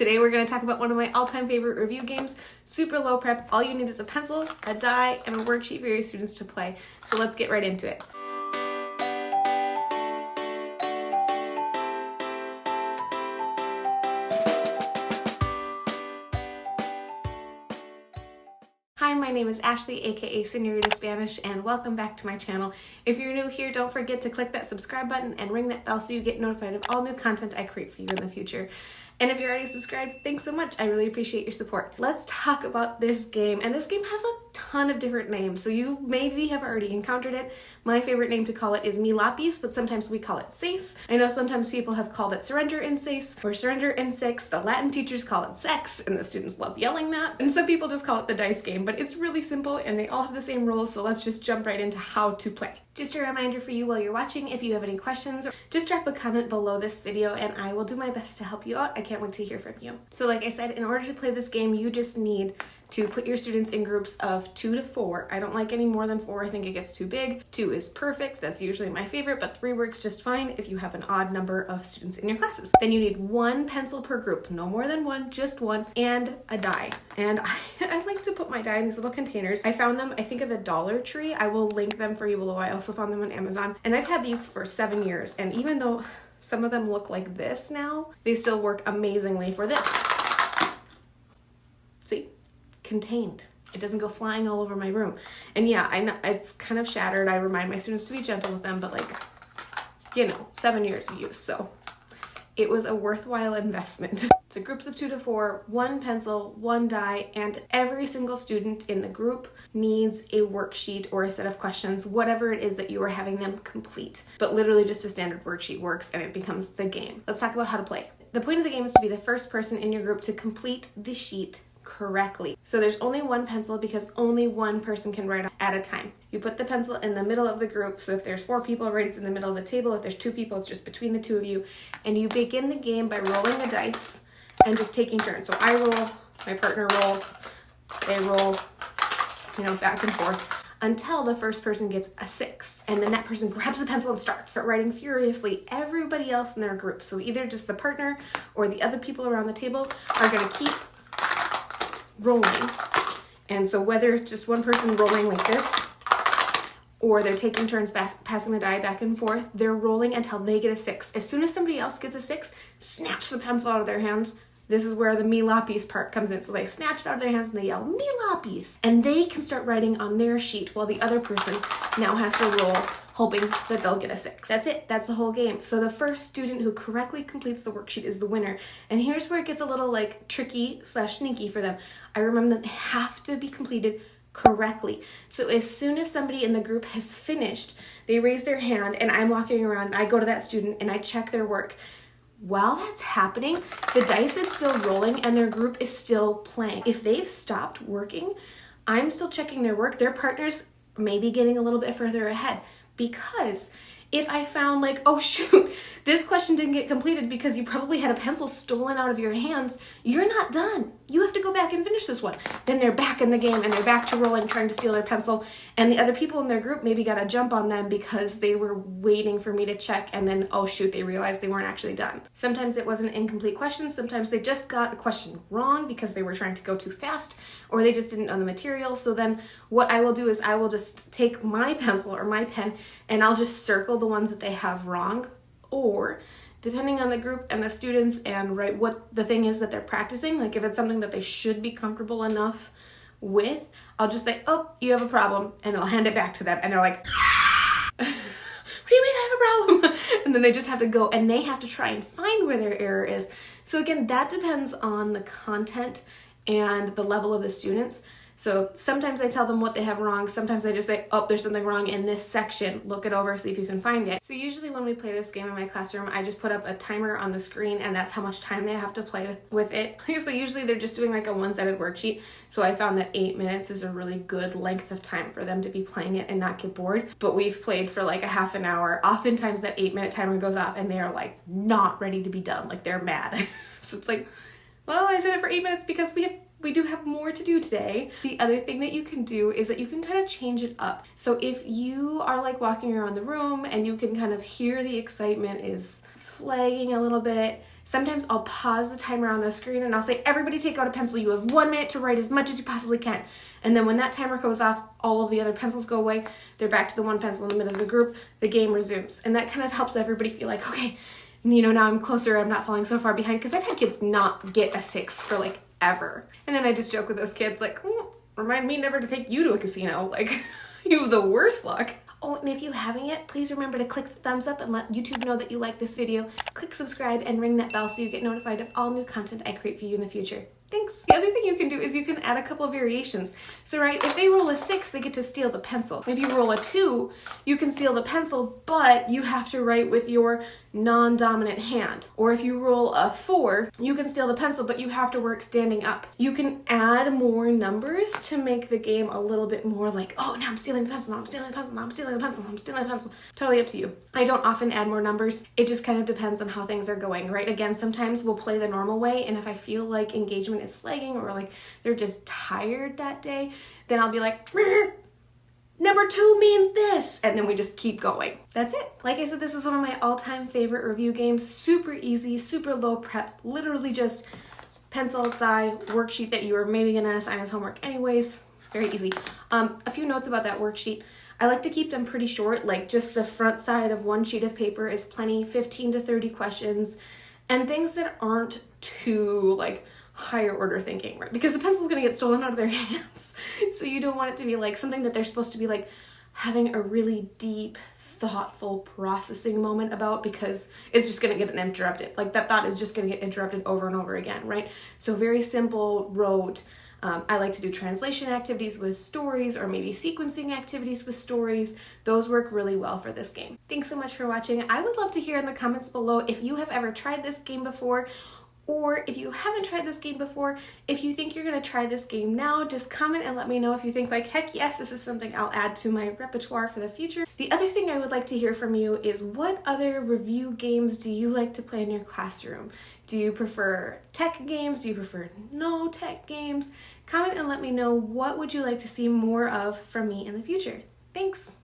Today we're going to talk about one of my all-time favorite review games, super low prep. All you need is a pencil, a die, and a worksheet for your students to play. So let's get right into it. Hi, my name is Ashley, aka Senorita Spanish, and welcome back to my channel. If you're new here, don't forget to click that subscribe button and ring that bell so you get notified of all new content I create for you in the future. And if you're already subscribed, thanks so much. I really appreciate your support. Let's talk about this game. And this game has a ton of different names, so you maybe have already encountered it. My favorite name to call it is Lápiz, but sometimes we call it Seis. I know sometimes people have called it Surrender in Seis or Surrender in Six. The Latin teachers call it Sex, and the students love yelling that. And some people just call it the dice game, but it's really simple and they all have the same rules, so let's just jump right into how to play. Just a reminder for you while you're watching, if you have any questions, just drop a comment below this video and I will do my best to help you out. I can't wait to hear from you. So like I said, in order to play this game, you just need to put your students in groups of 2 to 4. I don't like any more than 4. I think it gets too big. 2 is perfect. That's usually my favorite, but 3 works just fine if you have an odd number of students in your classes. Then you need 1 pencil per group, no more than 1, just 1, and a die. And I like to put my die in these little containers. I found them, I think, at the Dollar Tree. I will link them for you below. I also found them on Amazon. And I've had these for 7 years. And even though some of them look like this now, they still work amazingly for this. See? Contained. It doesn't go flying all over my room. And yeah, I know it's kind of shattered. I remind my students to be gentle with them, but like, you know, 7 years of use. So it was a worthwhile investment. So groups of 2 to 4, 1 pencil, 1 die, and every single student in the group needs a worksheet or a set of questions, whatever it is that you are having them complete. But literally just a standard worksheet works and it becomes the game. Let's talk about how to play. The point of the game is to be the first person in your group to complete the sheet correctly. So there's only 1 pencil because only 1 person can write at a time. You put the pencil in the middle of the group, so if there's 4 people, right, it's in the middle of the table. If there's 2 people, it's just between the 2 of you. And you begin the game by rolling the dice and just taking turns. So I roll, my partner rolls, they roll, you know, back and forth until the first person gets a 6. And then that person grabs the pencil and starts writing furiously. Everybody else in their group, so either just the partner or the other people around the table, are going to keep rolling. And so whether it's just one person rolling like this or they're taking turns passing the die back and forth, they're rolling until they get a 6. As soon as somebody else gets a 6, snatch the pencil out of their hands. This is where the me Lápiz part comes in. So they snatch it out of their hands and they yell, me Lápiz! And they can start writing on their sheet while the other person now has to roll, hoping that they'll get a 6. That's it. That's the whole game. So the first student who correctly completes the worksheet is the winner. And here's where it gets a little like tricky / sneaky for them. I remember that they have to be completed correctly. So as soon as somebody in the group has finished, they raise their hand and I'm walking around and I go to that student and I check their work. While that's happening, the dice is still rolling and their group is still playing. If they've stopped working, I'm still checking their work. Their partner's maybe getting a little bit further ahead. Because if I found like, oh shoot, this question didn't get completed because you probably had a pencil stolen out of your hands, you're not done. You have to go back and finish this one. Then they're back in the game and they're back to rolling, trying to steal their pencil. And the other people in their group maybe got a jump on them because they were waiting for me to check and then, oh shoot, they realized they weren't actually done. Sometimes it was an incomplete question. Sometimes they just got a question wrong because they were trying to go too fast or they just didn't know the material. So then what I will do is I will just take my pencil or my pen and I'll just circle the ones that they have wrong, or depending on the group and the students and right what the thing is that they're practicing, like if it's something that they should be comfortable enough with, I'll just say, oh, you have a problem, and I'll hand it back to them and they're like, what do you mean I have a problem? And then they just have to go and they have to try and find where their error is. So again, that depends on the content and the level of the students. So sometimes I tell them what they have wrong. Sometimes I just say, oh, there's something wrong in this section. Look it over, see if you can find it. So usually when we play this game in my classroom, I just put up a timer on the screen and that's how much time they have to play with it. So usually they're just doing like a one-sided worksheet. So I found that 8 minutes is a really good length of time for them to be playing it and not get bored. But we've played for like a half an hour. Oftentimes that 8-minute timer goes off and they are like not ready to be done. Like they're mad. So it's like, well, I said it for 8 minutes because we do have more to do today. The other thing that you can do is that you can kind of change it up. So if you are like walking around the room and you can kind of hear the excitement is flagging a little bit, Sometimes I'll pause the timer on the screen and I'll say, everybody take out a pencil. You have 1 minute to write as much as you possibly can. And then when that timer goes off, all of the other pencils go away. They're back to the one pencil in the middle of the group. The game resumes. And that kind of helps everybody feel like, okay, now I'm closer. I'm not falling so far behind. Because I've had kids not get a 6 for like ever. And then I just joke with those kids like, remind me never to take you to a casino. Like, you have the worst luck. Oh, and if you haven't yet, please remember to click the thumbs up and let YouTube know that you like this video. Click subscribe and ring that bell so you get notified of all new content I create for you in the future. Thanks. The other thing you can do is you can add a couple of variations. So, right, if they roll a 6, they get to steal the pencil. If you roll a 2, you can steal the pencil, but you have to write with your non-dominant hand. Or if you roll a 4, you can steal the pencil, but you have to work standing up. You can add more numbers to make the game a little bit more like, oh, now I'm stealing the pencil, now I'm stealing the pencil, now I'm stealing the pencil, now I'm stealing the pencil. Totally up to you. I don't often add more numbers. It just kind of depends on how things are going, right? Again, sometimes we'll play the normal way, and if I feel like engagement is flagging or like they're just tired that day, then I'll be like, number 2 means this, and then we just keep going. That's it. Like I said, this is one of my all-time favorite review games. Super easy, super low prep, literally just pencil, die, worksheet that you were maybe gonna assign as homework anyways. Very easy. A few notes about that worksheet. I like to keep them pretty short, like just the front side of one sheet of paper is plenty, 15 to 30 questions, and things that aren't too like higher order thinking, right? Because the pencil's gonna get stolen out of their hands. So you don't want it to be like something that they're supposed to be like having a really deep, thoughtful processing moment about, because it's just gonna get interrupted. Like that thought is just gonna get interrupted over and over again, right? So very simple, rote. I like to do translation activities with stories or maybe sequencing activities with stories. Those work really well for this game. Thanks so much for watching. I would love to hear in the comments below if you have ever tried this game before, or if you haven't tried this game before, if you think you're gonna try this game now, just comment and let me know if you think like, heck yes, this is something I'll add to my repertoire for the future. The other thing I would like to hear from you is what other review games do you like to play in your classroom? Do you prefer tech games? Do you prefer no tech games? Comment and let me know what would you like to see more of from me in the future. Thanks.